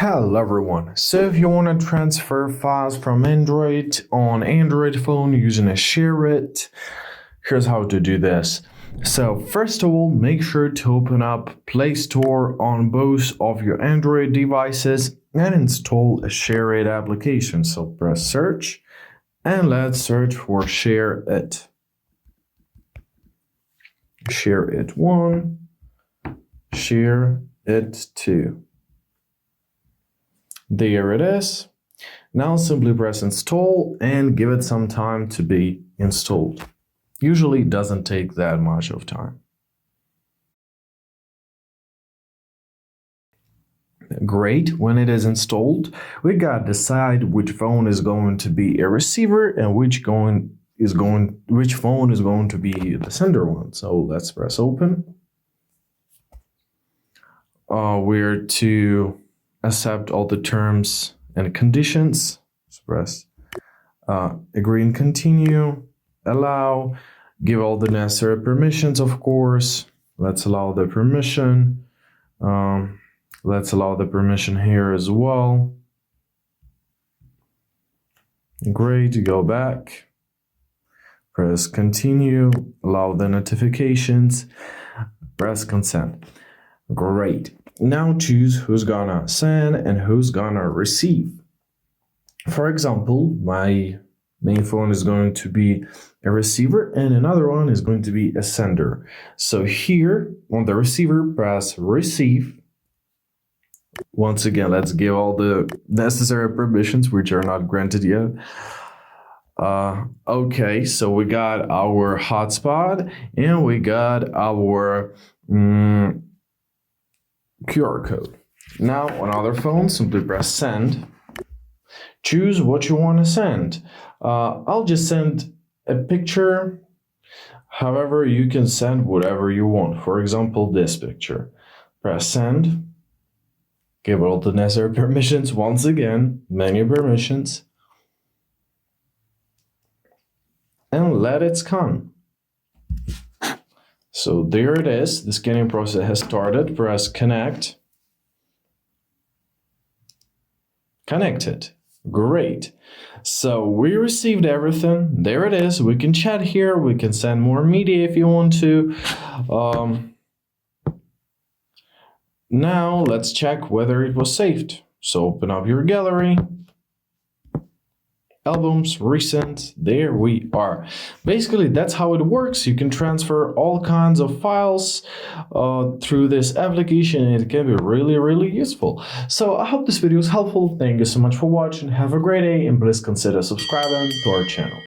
Hello everyone, so if you want to transfer files from Android on Android phone using a SHAREit, here's how to do this. So first of all, make sure to open up Play Store on both of your Android devices and install a SHAREit application. So press search and let's search for SHAREit. SHAREit 1, SHAREit 2. There it is. Now simply press install and give it some time to be installed. Usually it doesn't take that much of time. Great, when it is installed, we gotta decide which phone is going to be a receiver and which phone is going to be the sender one. So let's press open. We're to accept all the terms and conditions. Let's press agree and continue, allow, give all the necessary permissions, of course. Let's allow the permission. Let's allow the permission here as well. Great, go back. Press continue, allow the notifications, press consent. Great. Now choose who's gonna send and who's gonna receive. For example, my main phone is going to be a receiver and another one is going to be a sender. So here on the receiver, press receive. Once again, let's give all the necessary permissions, which are not granted yet. Okay, so we got our hotspot and we got our QR code. Now on other phones, simply press send. Choose what you want to send. I'll just send a picture. However, you can send whatever you want. For example, this picture. Press send. Give all the necessary permissions. Once again, menu permissions. And let it scan. So there it is. The scanning process has started. Press connect. Connected. Great. So we received everything. There it is. We can chat here. We can send more media if you want to. Now let's check whether it was saved. So open up your gallery. Albums, recent, there we are. Basically, that's how it works. You can transfer all kinds of files through this application, and it can be really useful. So I hope this video is helpful. Thank you so much for watching. Have a great day, and please consider subscribing to our channel.